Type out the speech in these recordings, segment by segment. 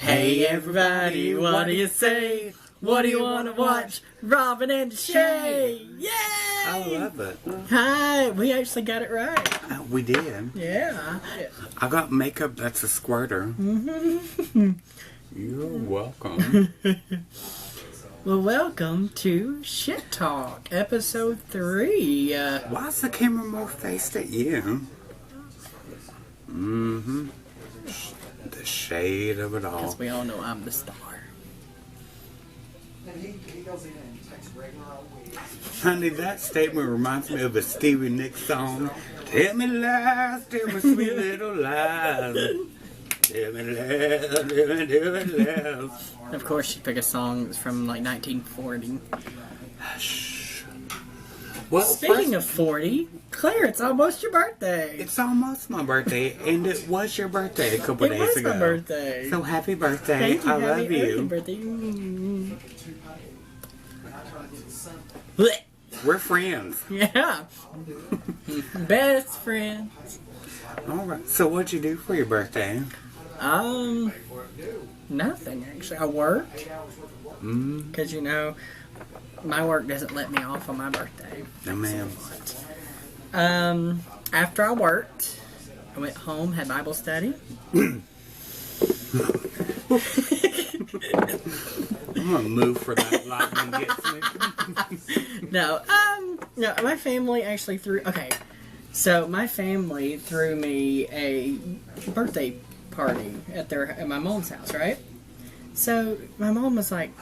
Hey everybody, what do you say? What do you want to watch? Robyn and Shay! Yay! I love it. Hi, we actually got it right. We did. Yeah. I got makeup that's a squirter. You're welcome. Well, welcome to Shit Talk, episode 3. Why's the camera more faced at you? The shade of it all. Because we all know I'm the star. Honey, that statement reminds me of a Stevie Nicks song. Tell me lies, tell me sweet little lies. Tell me lies, tell me lies. Of course, she picked a song that's from like 1940. Well, Speaking of 40, Claire, it's almost your birthday. It's almost my birthday, and it was your birthday a couple days It ago. was my birthday. So happy birthday. Thank you, I love happy you. birthday. We're friends. Yeah. Best friends. Alright, so what'd you do for your birthday? Nothing actually. I worked. Because, you know, my work doesn't let me off on my birthday. No, ma'am. After I worked, I went home, had Bible study. I'm gonna move for that lightning gets me. No, my family actually threw, so my family threw me a birthday party at my mom's house, right? So my mom was like,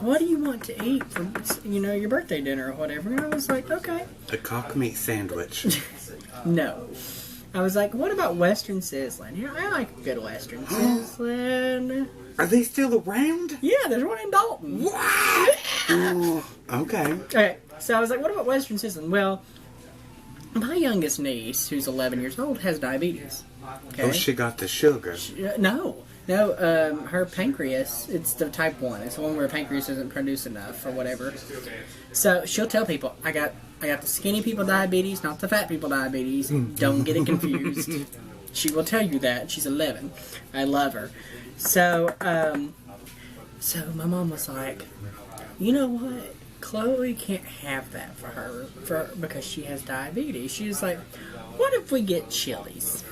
what do you want to eat for, your birthday dinner or whatever? And I was like, okay. A cock meat sandwich. No. I was like, what about Western Sizzling? You know, I like a good Western Sizzling. Are they still around? Yeah, there's one in Dalton. What? Oh, okay. Okay, so I was like, what about Western Sizzling? Well, my youngest niece, who's 11 years old, has diabetes. Okay? Oh, she got the sugar. No, her pancreas, it's the type 1. It's the one where pancreas doesn't produce enough or whatever. So she'll tell people, I got the skinny people diabetes, not the fat people diabetes. Don't get it confused. She will tell you that. She's 11. I love her. So my mom was like, you know what? Chloe can't have that for her because she has diabetes. She was like, what if we get Chili's?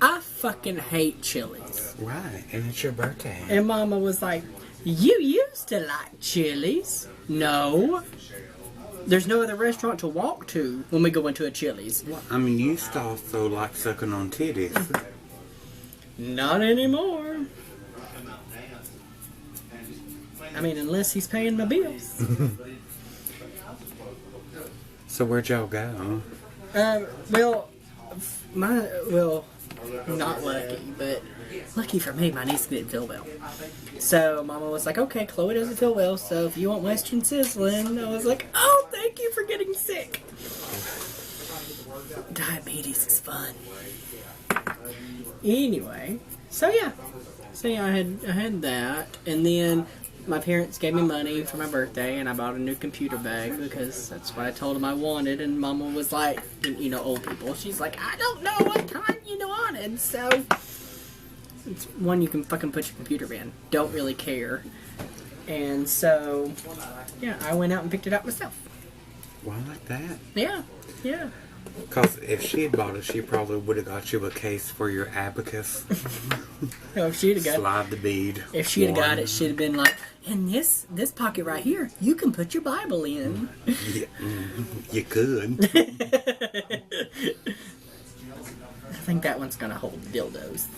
I fucking hate Chili's. Right, and it's your birthday. And Mama was like, you used to like Chili's. No. There's no other restaurant to walk to when we go into a Chili's. Well, I mean, you used to also like sucking on titties. Not anymore. I mean, unless he's paying my bills. So where'd y'all go? Not lucky, but lucky for me, my niece didn't feel well. So Mama was like, okay, Chloe doesn't feel well, so if you want Western Sizzling, I was like, oh, thank you for getting sick. Diabetes is fun. Anyway, so yeah, I had that, and then my parents gave me money for my birthday, and I bought a new computer bag because that's what I told them I wanted. And Mama was like, old people, she's like, I don't know what kind you wanted, so it's one you can fucking put your computer in. Don't really care. And so, yeah, I went out and picked it up myself. Why like that? Yeah. Because if she had bought it, she probably would have got you a case for your abacus. No, if she'd have got Slide the bead. If she'd have got it, she'd have been like, in this pocket right here, you can put your Bible in. Yeah, you could. I think that one's gonna hold dildos.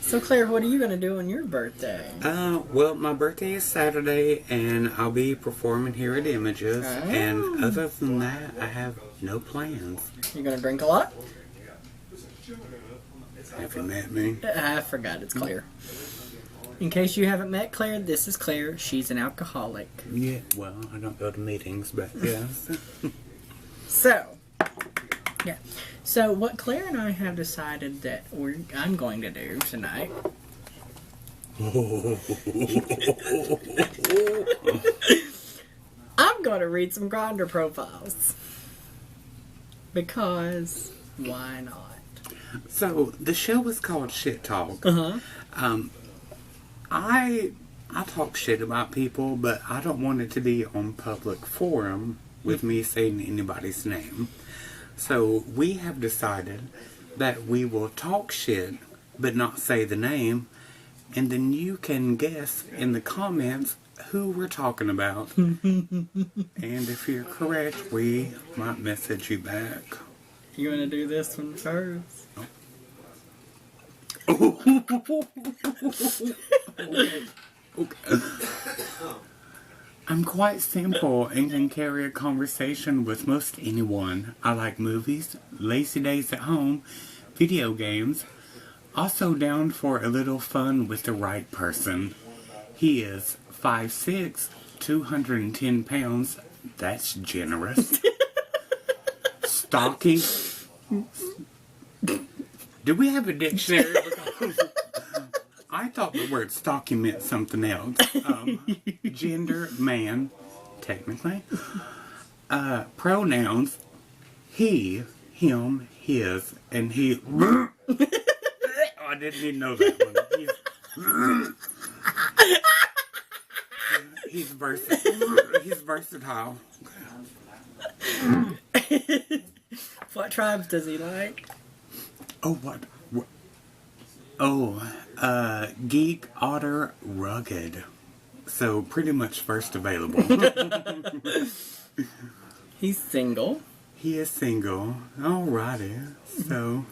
So Claire, what are you gonna do on your birthday? Well, my birthday is Saturday, and I'll be performing here at Images. Oh. And other than that, I have no plans. You gonna drink a lot? Have you met me? I forgot it's Claire. In case you haven't met Claire, this is Claire. She's an alcoholic. Yeah, well, I don't go to meetings, but yes. So what Claire and I have decided that I'm going to do tonight. I'm going to read some Grindr profiles. Because why not? So the show was called Shit Talk. Uh-huh. I talk shit about people, but I don't want it to be on public forum with me saying anybody's name. So we have decided that we will talk shit, but not say the name, and then you can guess in the comments who we're talking about. And if you're correct, we might message you back. You want to do this one first? Okay. I'm quite simple and can carry a conversation with most anyone. I like movies, lazy days at home, video games. Also down for a little fun with the right person. He is 5'6", 210 pounds. That's generous. Stocky. Do we have a dictionary? I thought the word stocky meant something else. Gender, man, technically. Pronouns, he, him, his, and he. Oh, I didn't even know that one. He's versatile. He's versatile. What tribes does he like? Oh, what? Oh, geek, otter, rugged. So pretty much first available. He's single. He is single. Alrighty. So,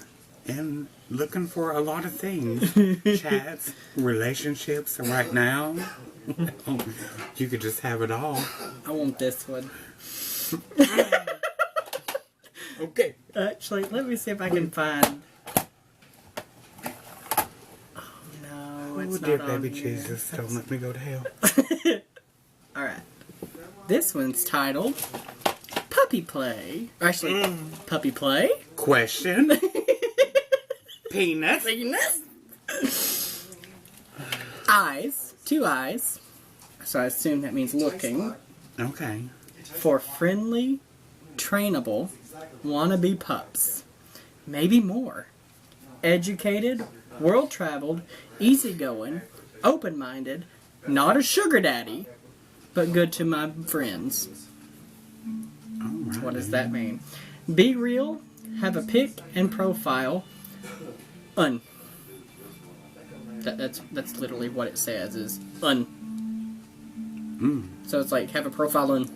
and looking for a lot of things. Chats, relationships right now. You could just have it all. I want this one. Okay. Actually, let me see if I can find... Oh, it's dear not on baby here. Jesus, don't let me go to hell. Alright. This one's titled Puppy Play. Or actually, Puppy Play? Question. Penis. Penis? Eyes. 2 eyes. So I assume that means looking. Okay. For friendly, trainable, wannabe pups. Maybe more. Educated, world-traveled, easygoing, open-minded, not a sugar daddy, but good to my friends. Alright. What does that mean? Be real, have a pic and profile, That's literally what it says, is So it's like, have a profile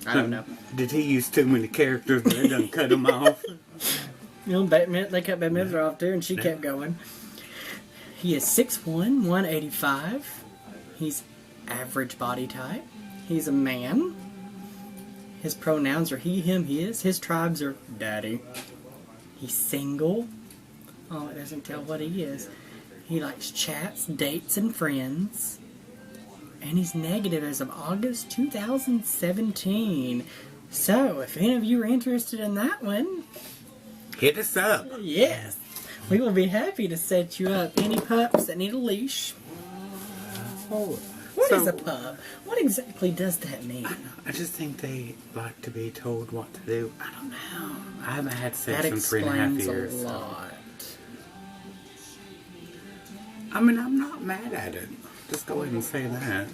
I don't know. Did he use too many characters and they done cut him off? You know, Batman, they cut Batman off too, and she kept going. He is 6'1", 185. He's average body type. He's a man. His pronouns are he, him, his. His tribes are daddy. He's single. Oh, it doesn't tell what he is. He likes chats, dates, and friends. And he's negative as of August 2017. So, if any of you are interested in that one, Hit us up. yes, we will be happy to set you up. Any pups that need a leash. Oh, What is a pup? What exactly does that mean? I just think they like to be told what to do. I don't know. I haven't had sex That in 3.5 explains years. a lot. I mean, I'm not mad at it. Just go ahead and say that.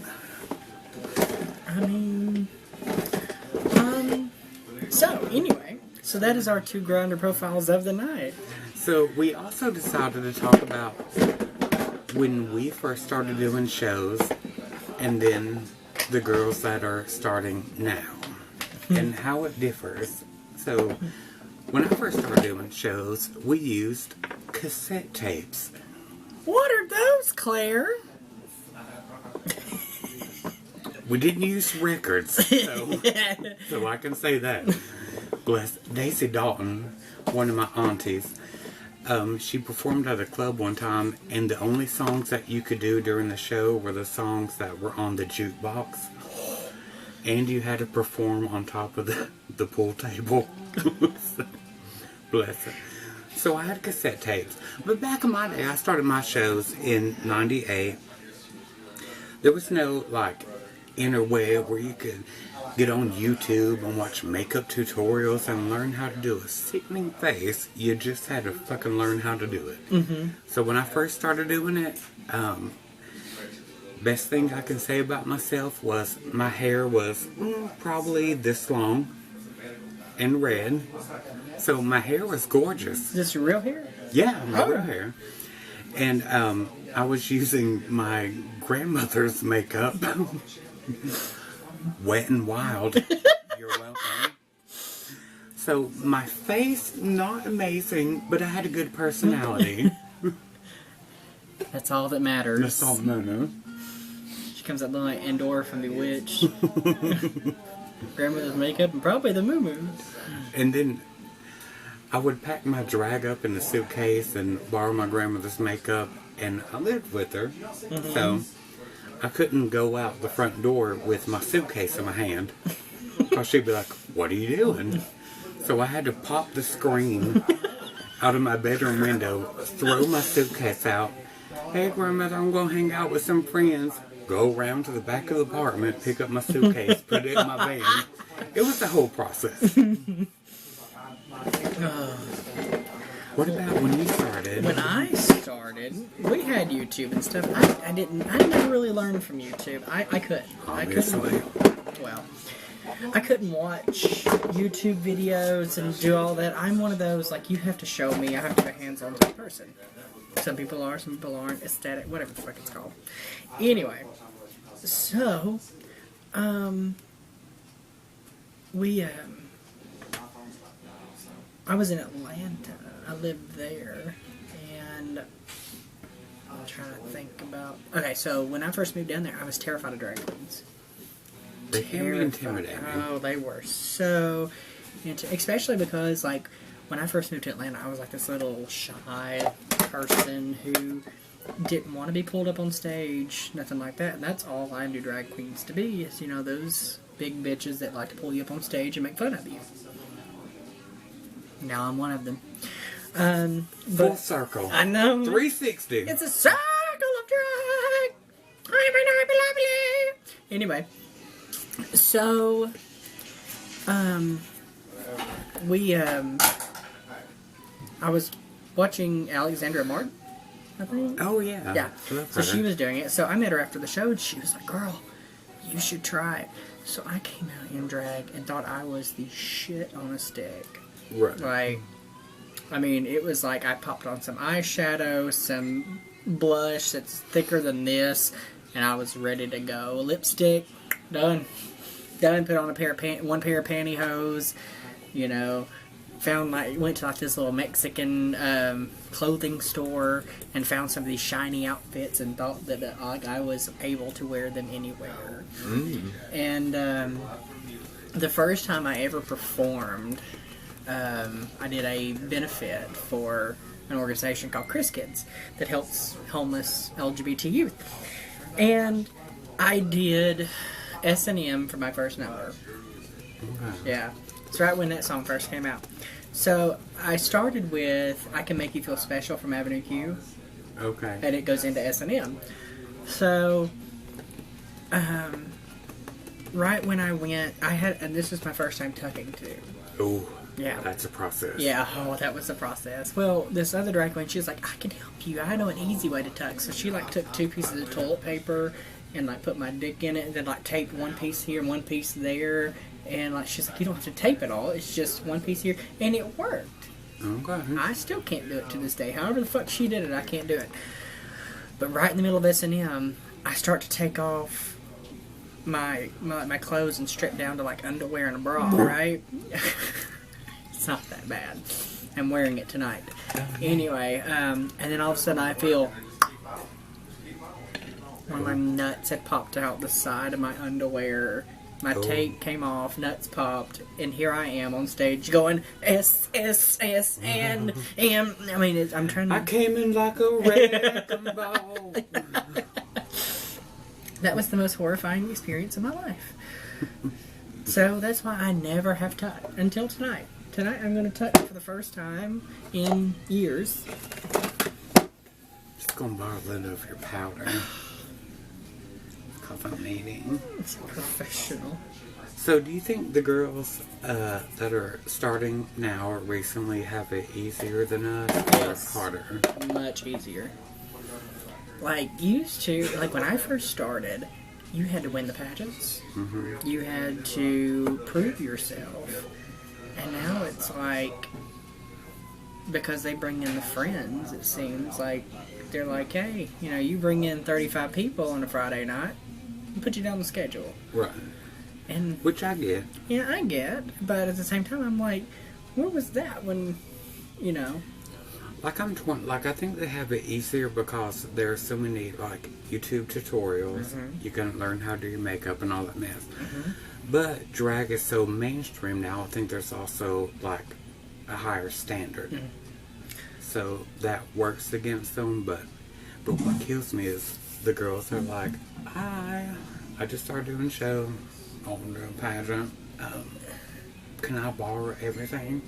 I mean, so anyway, so that is our 2 grinder profiles of the night. So we also decided to talk about when we first started doing shows, and then the girls that are starting now, and how it differs. So when I first started doing shows, we used cassette tapes. What are those, Claire? We didn't use records, so I can say that. Bless Daisy Dalton, one of my aunties. She performed at a club one time, and the only songs that you could do during the show were the songs that were on the jukebox. And you had to perform on top of the pool table. So, bless her. So I had cassette tapes. But back in my day, I started my shows in '98. There was no, like, interweb where you could get on YouTube and watch makeup tutorials and learn how to do a sickening face. You just had to fucking learn how to do it. Mm-hmm. So when I first started doing it, best thing I can say about myself was my hair was probably this long and red. So my hair was gorgeous. Is this your real hair? Yeah, my real hair. And I was using my grandmother's makeup. Wet and Wild. You're welcome. So my face, not amazing, but I had a good personality. That's all that matters. That's all that matters. She comes out looking like Endor from Bewitched. Grandmother's makeup and probably the Moo Moo. And then I would pack my drag up in a suitcase and borrow my grandmother's makeup, and I lived with her. Mm-hmm. So I couldn't go out the front door with my suitcase in my hand, because she'd be like, "What are you doing?" So I had to pop the screen out of my bedroom window, throw my suitcase out. "Hey, grandmother, I'm going to hang out with some friends." Go around to the back of the apartment, pick up my suitcase, put it in my van. It was the whole process. What about when you started? When I started, we had YouTube and stuff. I never really learned from YouTube. I couldn't. Obviously. I couldn't watch YouTube videos and do all that. I'm one of those, like, you have to show me. I have to be a hands-on type person. Some people are, some people aren't. Aesthetic, whatever the fuck it's called. Anyway, so, I was in Atlanta. I lived there, and I'm trying to think about... Okay, so when I first moved down there, I was terrified of drag queens. They can be intimidating. Oh, they were so... Especially because, like, when I first moved to Atlanta, I was like this little shy person who didn't want to be pulled up on stage, nothing like that. And that's all I knew drag queens to be, is, you know, those big bitches that like to pull you up on stage and make fun of you. Now I'm one of them. Full circle. I know. 360. It's a circle of drag. Anyway, so I was watching Alexandra Martin, I think. Oh, yeah. Yeah. So she was doing it. So I met her after the show, and she was like, "Girl, you should try it." So I came out in drag and thought I was the shit on a stick. Right. Like, I mean, it was like I popped on some eyeshadow, some blush that's thicker than this, and I was ready to go. Lipstick, done. Put on one pair of pantyhose, you know. Went to like this little Mexican clothing store and found some of these shiny outfits and thought that I was able to wear them anywhere. Mm. And the first time I ever performed, I did a benefit for an organization called Chris Kids that helps homeless LGBT youth. And I did S&M for my first number. Okay. Yeah. It's right when that song first came out. So I started with I Can Make You Feel Special from Avenue Q. Okay. And it goes into S&M. So, right when I went, and this was my first time tucking too. Oh. Yeah. That's a process. Yeah, that was a process. Well, this other drag queen, she was like, "I can help you. I know an easy way to tuck." So she like took 2 pieces of toilet paper and like put my dick in it and then like taped one piece here and one piece there. And like she's like, "You don't have to tape it all. It's just one piece here." And it worked. Okay. I still can't do it to this day. However the fuck she did it, I can't do it. But right in the middle of S&M, I start to take off my clothes and strip down to like underwear and a bra, right? It's not that bad. I'm wearing it tonight. Anyway, and then all of a sudden I feel one of my nuts had popped out the side of my underwear. My tape came off, nuts popped, and here I am on stage going S S S N M. I mean, I'm trying to. I came in like a wrecking ball. That was the most horrifying experience of my life. So that's why I never have tucked until tonight. Tonight I'm going to tuck for the first time in years. Just gonna borrow a little of your powder. because I'm eating. It's professional. So, do you think the girls that are starting now or recently have it easier than us, Yes. or harder? Much easier. Like, used to, like when I first started, you had to win the pageants. Mm-hmm. You had to prove yourself. And now it's like, because they bring in the friends, it seems like they're like, hey, you know, you bring in 35 people on a Friday night, we put you down the schedule. Right. And Which I get. yeah, I get, but at the same time, I'm like, where was that when, you know? Like I'm 20, like I think they have it easier because there are so many like YouTube tutorials. Mm-hmm. You can learn how to do your makeup and all that mess. Mm-hmm. But drag is so mainstream now. I think there's also like a higher standard, so that works against them. But what kills me is the girls are like, I just started doing a show. I want to do a pageant. Can I borrow everything?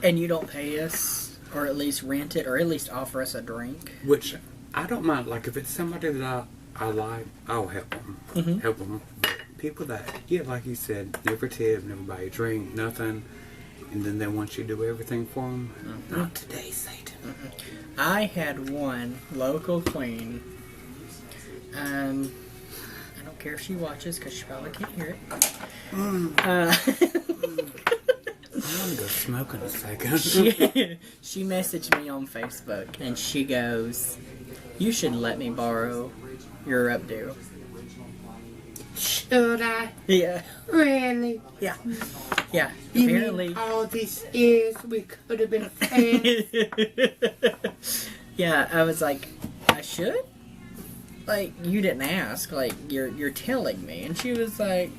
And you don't pay us, or at least rent it, or at least offer us a drink. Which I don't mind. Like if it's somebody that I like, I'll help them. Mm-hmm. Help them. But people that, yeah, like you said, never tip, never buy a drink, nothing, and then they want you to do everything for them. Mm-hmm. Not today, Satan. Mm-hmm. I had one local queen. I don't care if she watches because she probably can't hear it. I'm gonna go smoke in a second. She messaged me on Facebook and she goes, "You should let me borrow your updo." Should I? Yeah. Really? Yeah. Yeah. You Apparently. mean all these years we could have been friends? Yeah, I was like, I should? Like, you didn't ask. Like, you're telling me. And she was like,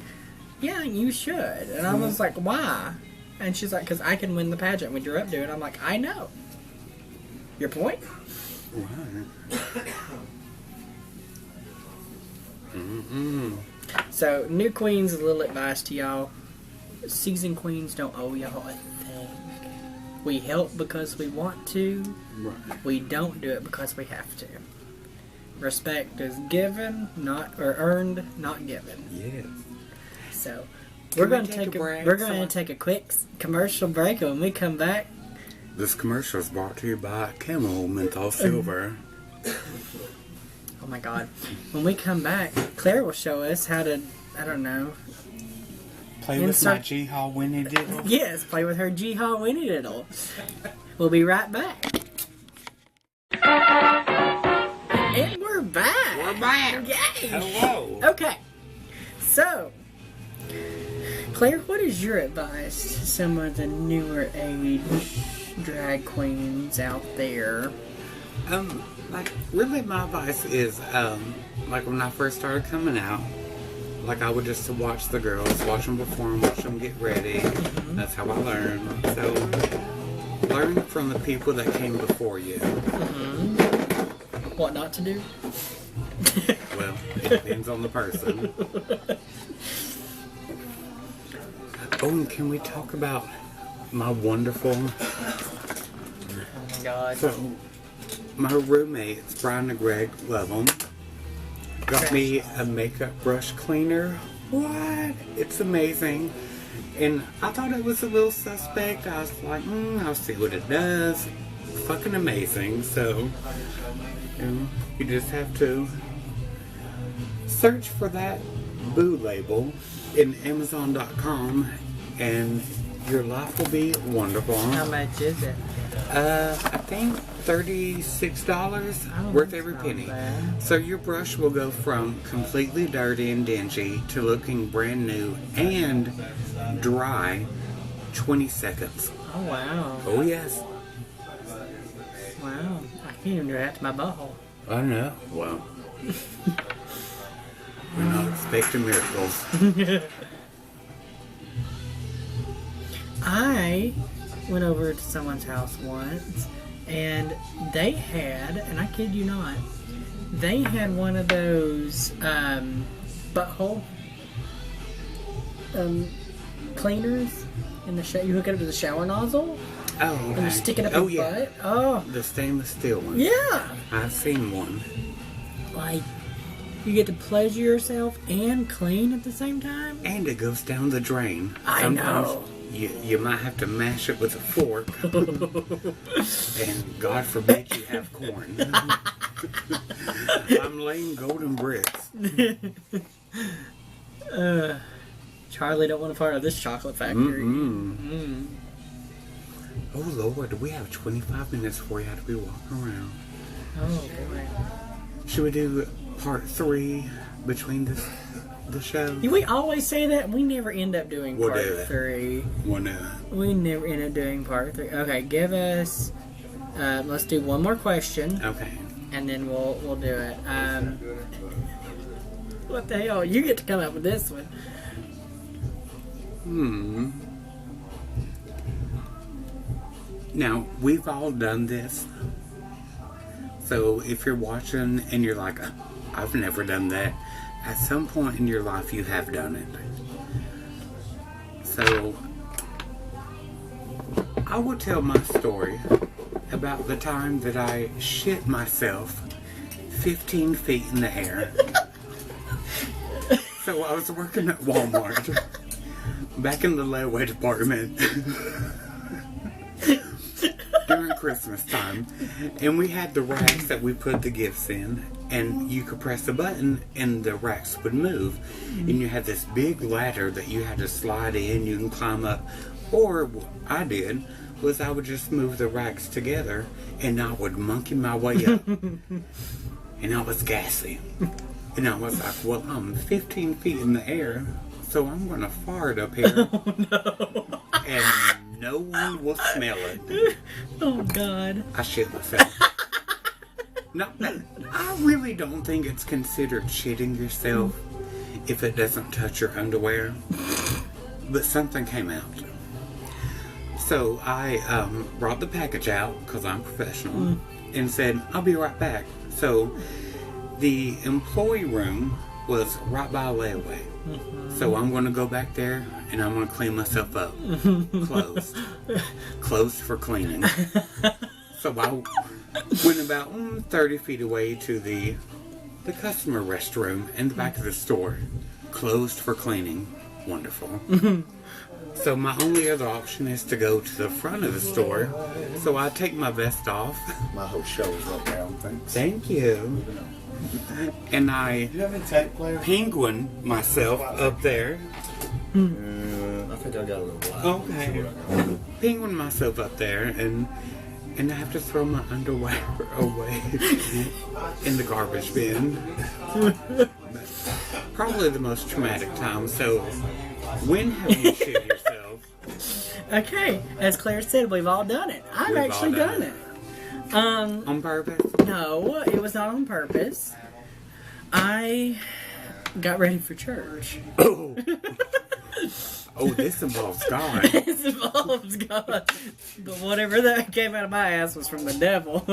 yeah, you should. And I was like, why? And she's like, because I can win the pageant with your updo. And I'm like, I know. Your point? Right. Mm-mm. So, new queens, a little advice to y'all. Seasoned queens don't owe y'all a thing. We help because we want to. Right. We don't do it because we have to. Respect is given, not or earned, not given. Yes. So, Can we're we going to take take a break? we're going to take a quick commercial break, and when we come back, This commercial is brought to you by Camel Menthol Silver. oh my God, when we come back, Claire will show us how to, I don't know, Play with my G-Haw Winnie Diddle. yes, play with her G-Haw Winnie Diddle. We'll be right back. And we're back. We're back. Yay. Hello. Okay, so, Claire, what is your advice to some of the newer age drag queens out there? Like, really my advice is, like when I first started coming out, like I would just watch the girls, watch them perform, watch them get ready. Mm-hmm. That's how I learned. So, learn from the people that came before you. Mm-hmm. What not to do? Well, it depends on the person. Oh, and can we talk about my wonderful... Oh my God. So, my roommates, Brian and Greg, love them, got me a makeup brush cleaner. What? It's amazing. And I thought it was a little suspect. I was like, I'll see what it does. Fucking amazing. So, you just have to search for that boo label in Amazon.com and your life will be wonderful. How much is it? I think $36, Oh, worth that's every not penny. bad. So your brush will go from completely dirty and dingy to looking brand new and dry 20 seconds. Oh wow. Oh yes. Wow. I can't even do that to my butthole. I know. Well, we're not expecting miracles. I went over to someone's house once and they had, and I kid you not, they had one of those butthole cleaners in the you hook it up to the shower nozzle Oh, okay. and you stick it up Oh, your yeah. butt. Oh, The stainless steel one. yeah. I've seen one. Like, You get to pleasure yourself and clean at the same time. And it goes down the drain. I know. You might have to mash it with a fork. And God forbid you have corn. I'm laying golden bricks. Charlie don't want to part of this chocolate factory. Oh Lord, we have 25 minutes before we have to be walking around. Oh boy. Should we do part 3 between the show? We always say that, and we never end up doing We'll part do it. 3. One We never end up doing part 3. Okay, give us. Let's do one more question, Okay. and then we'll do it. What the hell? You get to come up with this one. Now, we've all done this. So if you're watching and you're like, I've never done that, at some point in your life you have done it. So I will tell my story about the time that I shit myself 15 feet in the air. So I was working at Walmart back in the layaway department during Christmas time, and we had the racks that we put the gifts in, and you could press a button and the racks would move, and you had this big ladder that you had to slide in. You can climb up, or what I did was I would just move the racks together and I would monkey my way up. And I was gassy, and I was like, well, I'm 15 feet in the air, so I'm gonna fart up here. Oh no. And no one will smell it. Oh God. I shit myself. No, I really don't think it's considered shitting yourself if it doesn't touch your underwear. But something came out. So I brought the package out, because I'm professional, and said, I'll be right back. So the employee room was right by a layaway. So I'm going to go back there and I'm going to clean myself up. Closed. Closed for cleaning. So I went about 30 feet away to the customer restroom in the back of the store. Closed for cleaning. Wonderful. So my only other option is to go to the front of the store. So I take my vest off. My whole show is up now, thanks. Thank you. And I Do you have any tag players? penguin myself up there. I think I got a little black. Okay. Penguin myself up there, and I have to throw my underwear away in the garbage bin. Probably the most traumatic time. So, when have you shit yourself? Okay, as Claire said, we've all done it. I've We've actually all done done it. On purpose? No, it was not on purpose. I got ready for church. Oh. Oh, this involves God. This involves God. But whatever that came out of my ass was from the devil.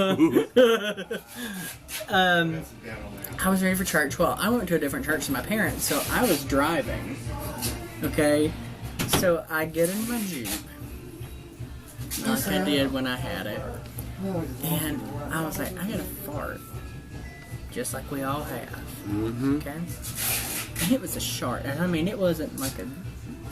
I was ready for church. Well, I went to a different church than my parents, so I was driving. Okay? So I get in my Jeep, like I did when I had it. And I was like, I gotta fart. Just like we all have. Okay? And it was a shart. And I mean, it wasn't like a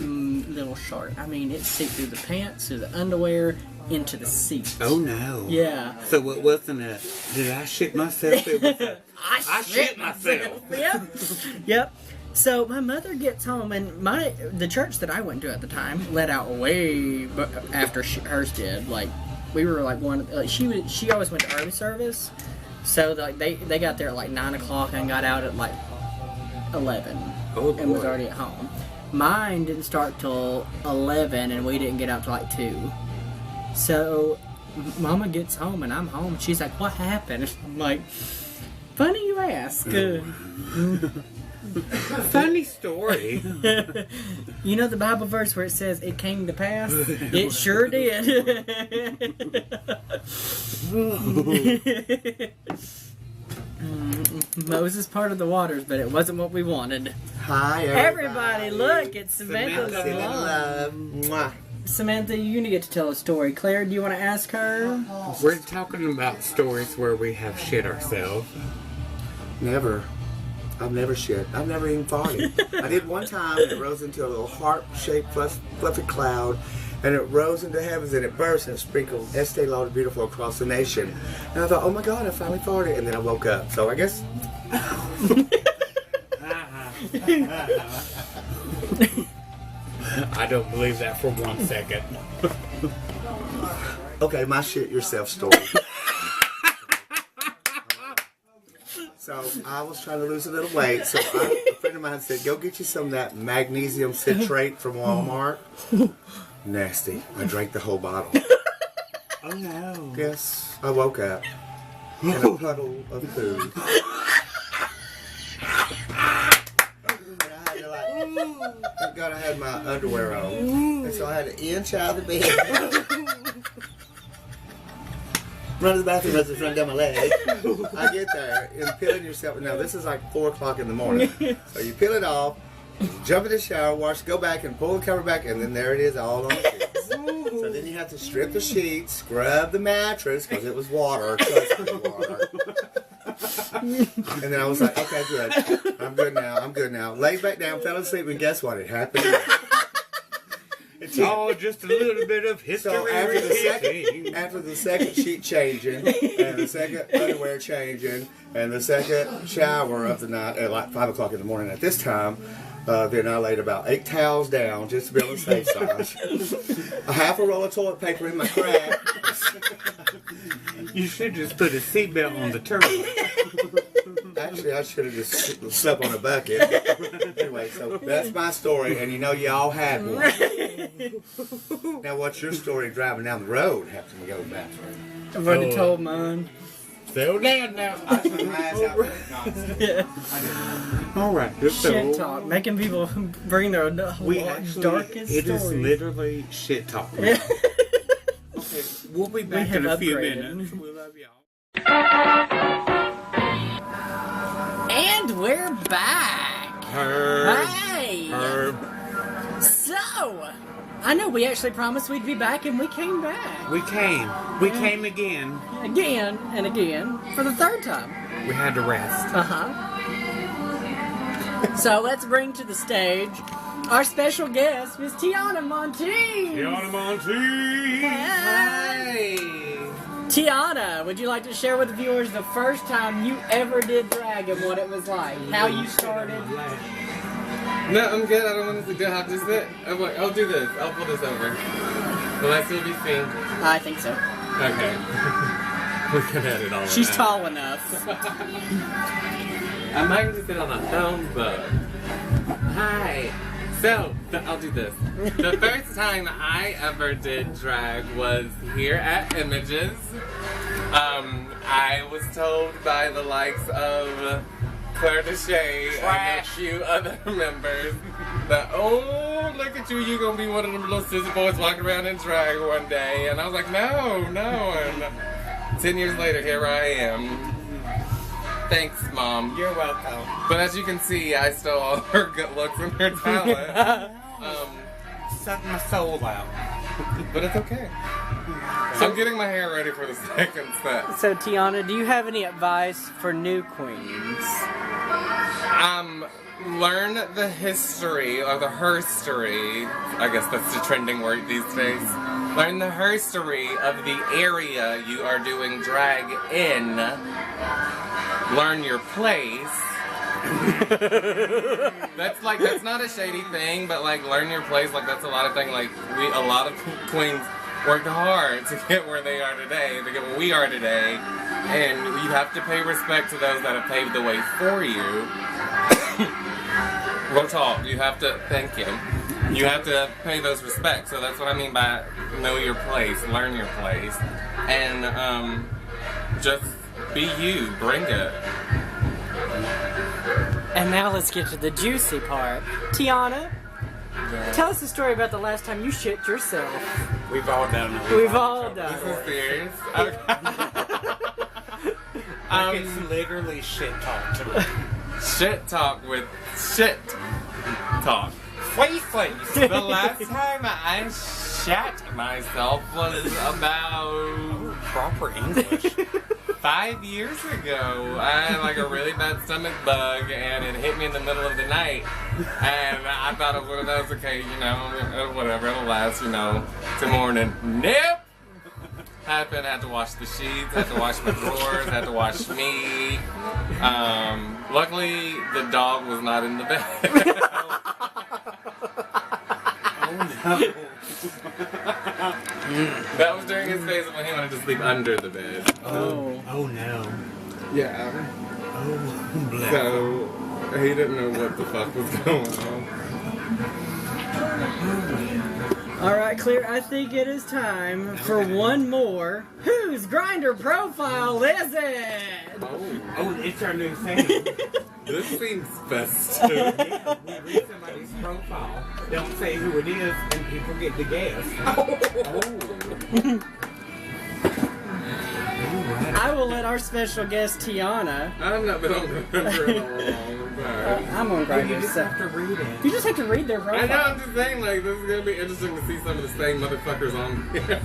little shart. I mean, it seeped through the pants, through the underwear, into the seat. Oh no. Yeah. So it wasn't a, did I shit myself? It was a, I shit myself. Yep. Yep. So my mother gets home, and the church that I went to at the time let out way after hers did. Like, we were like one. Like she always went to early service, so like they got there at like 9 o'clock and got out at like 11, Oh, and was boy. already at home. Mine didn't start till 11, and we didn't get out till like 2. So Mama gets home, and I'm home. She's like, "What happened?" I'm like, "Funny you ask." Funny story. You know the Bible verse where it says it came to pass? It sure did. Moses parted the waters, but it wasn't what we wanted. Hi, Everybody, look, it's Samantha's Samantha. vlog. Mwah. Samantha, you're going to get to tell a story. Claire, do you want to ask her? We're talking about stories where we have shit ourselves. Never. I've never shit. I've never even farted. I did one time, and it rose into a little heart-shaped, fluffy cloud, and it rose into heavens, and it burst and sprinkled Estee Lauder Beautiful across the nation. And I thought, oh my God, I finally farted, and then I woke up. So I guess... I don't believe that for 1 second. Okay, my shit yourself story. So I was trying to lose a little weight, so a friend of mine said, go get you some of that magnesium citrate from Walmart. Nasty. I drank the whole bottle. Oh no. Yes, I woke up in a puddle of food. Thank God I had my underwear on. And so I had to inch out of the bed. Run to the bathroom as it's running down my leg. I get there and peeling yourself. Now this is like 4 o'clock in the morning. So you peel it off, jump in the shower, wash, go back and pull the cover back, and then there it is all on the sheets. So then you have to strip the sheets, scrub the mattress because it was water. Water. And then I was like, okay, good. I'm good now. Laid back down, fell asleep, and guess what? It happened. It's all just a little bit of history. So after the second sheet changing, and the second underwear changing, and the second shower of the night at like 5 o'clock in the morning at this time, then I laid about 8 towels down just to be on the safe side. A half a roll of toilet paper in my crack. You should just put a seatbelt on the turtle. Actually, I should have just slept on a bucket. Anyway, so that's my story, and you know you all had one. Now, what's your story driving down the road after we go to the bathroom? I've already told mine. Settle down now. I took my ass out there. Yeah. All right. Shit talk. Making people bring their darkest stories. It is literally shit talk. Yeah. Okay, we'll be back in a few minutes. We love y'all. And we're back. Hey. So, I know we actually promised we'd be back, and we came back. We came. We came again. Again and again for the 3rd time. We had to rest. So let's bring to the stage our special guest, Miss Tiana Monteith. Tiana Monteith. Hey. Tiana, would you like to share with the viewers the first time you ever did drag and what it was like? How you started? No, I'm good. I don't want to have to sit. I'll do this. I'll pull this over. Will I still be seen? I think so. Okay. We can edit all of She's that. tall enough. I might have to sit on a phone, but... Hi. So, I'll do this. The first time I ever did drag was here at Images. I was told by the likes of Claire Deshay and a few other members that, oh, look at you, you're gonna be one of them little sister boys walking around in drag one day. And I was like, no. And 10 years later, here I am. Thanks, Mom. You're welcome. But as you can see, I stole all her good looks and her talent. Suck my soul out. But it's okay. So I'm getting my hair ready for the second set. So, Tiana, do you have any advice for new queens? Learn the history, or the herstory. I guess that's the trending word these days. Learn the herstory of the area you are doing drag in. Learn your place. That's not a shady thing, but like learn your place, like that's a lot of thing. Like a lot of queens worked hard to get where they are today, to get where we are today, and you have to pay respect to those that have paved the way for you. Real talk, you have to thank him. You have to pay those respects. So that's what I mean by know your place, learn your place, and just be you, bring it. And now let's get to the juicy part. Tiana, tell us the story about the last time you shit yourself. We've all done it. We've all done This it. is serious. It's literally shit talk to me. Shit talk with shit talk. The last time I shat myself was about Proper English. 5 years ago, I had like a really bad stomach bug, and it hit me in the middle of the night. And I thought it was one of those, okay, you know, whatever, it'll last, you know, till morning. Nope! Happened, had to wash the sheets, had to wash my drawers, had to wash me. Luckily, the dog was not in the bed. That was during his phase when he wanted to sleep under the bed. Oh no. Yeah. Oh, bless. So, he didn't know what the fuck was going on. Alright, Clear, I think it is time for one more. Whose Grindr profile is it? Oh, it's our new thing. This seems festive. Yeah, we read somebody's profile, don't say who it is, and people get to guess. I will let our special guest Tiana. I've not been on Grindr in a long time. I'm on You Grindr, just so have to read it. you just have to read their I profile. know, I'm just saying, like, this is gonna be interesting to see some of the same motherfuckers on here.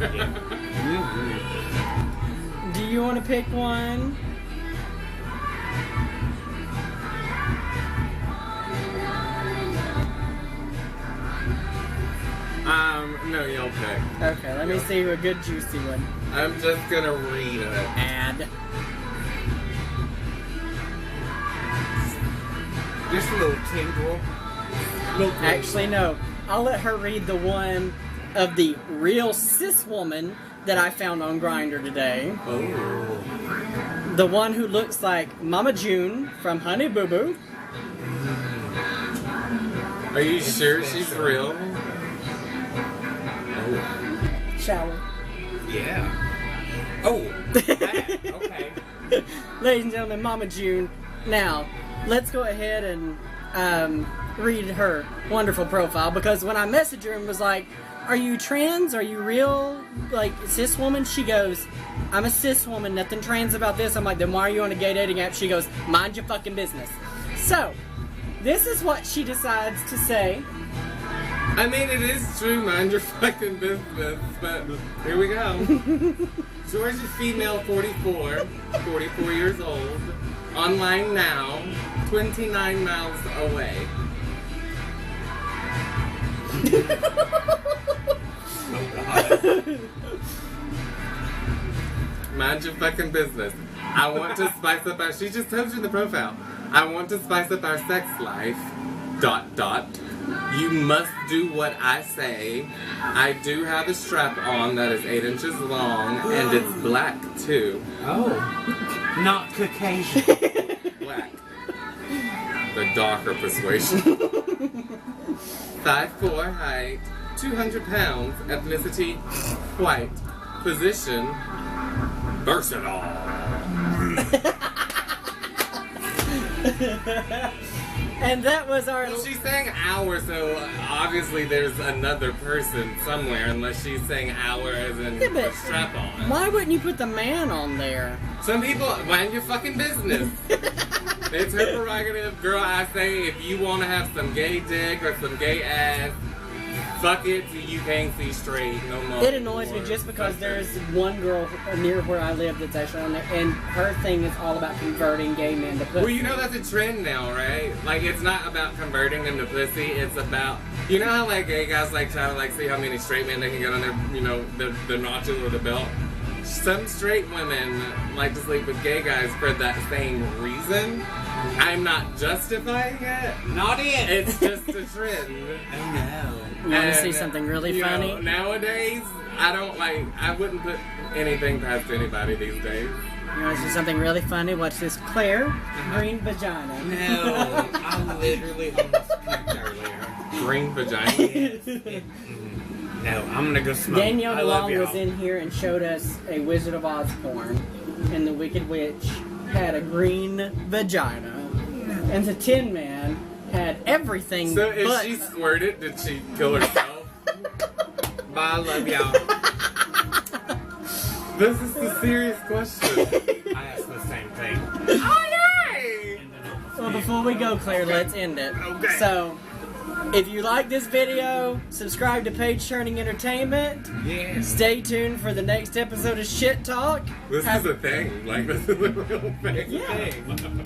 Do you want to pick one? No, y'all pick. Okay, let me see a good juicy one. I'm just gonna read it. Add. Just a little tingle. Actually, no. I'll let her read the one of the real cis woman that I found on Grindr today. Oh. The one who looks like Mama June from Honey Boo Boo. Are you sure she's real? Shower. Yeah. Oh, that. Okay. Ladies and gentlemen, Mama June. Now, let's go ahead and read her wonderful profile, because when I messaged her and was like, are you trans? Are you real, like, cis woman? She goes, I'm a cis woman, nothing trans about this. I'm like, then why are you on a gay dating app? She goes, mind your fucking business. So, this is what she decides to say. I mean, it is true, mind your fucking business, but here we go. George is female, 44 years old, online now, 29 miles away. Mind your fucking business. I want to spice up our... She just told you in the profile. I want to spice up our sex life. ... You must do what I say. I do have a strap on that is 8 inches long, and it's black too. Oh, not Caucasian. Black. The darker persuasion. 5'4" height, 200 pounds, ethnicity white, position versatile. And that was our... Well, she's saying our, so obviously there's another person somewhere, unless she's saying our as in Yeah, but a strap on. why wouldn't you put the man on there? Some people, mind your fucking business. It's her prerogative. Girl, I say if you want to have some gay dick or some gay ass, fuck it till you can't see straight no more. It annoys me just because there's one girl near where I live that's actually on there, and her thing is all about converting gay men to pussy. Well, you know that's a trend now, right? Like, it's not about converting them to pussy, it's about... You know how, like, gay guys, like, try to, like, see how many straight men they can get on their, you know, the notches or the belt? Some straight women like to sleep with gay guys for that same reason. I'm not justifying it. Not it. It's just a trend. Oh no. You want to And, see something really you funny? know, nowadays, I wouldn't put anything past anybody these days. You want to see something really funny? Watch this. Claire, green vagina. No, I literally almost puked earlier. Green vagina. No, I'm gonna go smoke. Danielle I love DeLong was y'all. in here and showed us a Wizard of Oz porn, and the Wicked Witch had a green vagina, and the Tin Man had everything So if but... she squirted, did she kill herself? Bye, I love y'all. This is the serious question. I asked the same thing. Oh, yay! Well, before we go, Claire, let's end it. Okay. So, If you like this video, subscribe to Page Turning Entertainment. Yeah. Stay tuned for the next episode of Shit Talk. This is a thing. Like, this is a real thing. Yeah.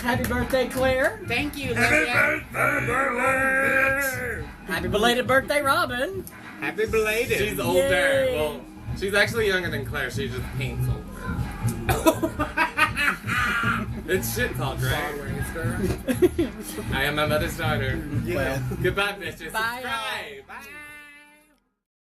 Happy birthday, Claire. Thank you, Happy Lydia. birthday! Happy belated birthday, Robyn. Happy belated. She's older. Yay. Well, she's actually younger than Claire. She just paints older. It's shit talk, right? I am my mother's daughter. Well. Goodbye, bitches. Bye. Subscribe. Bye.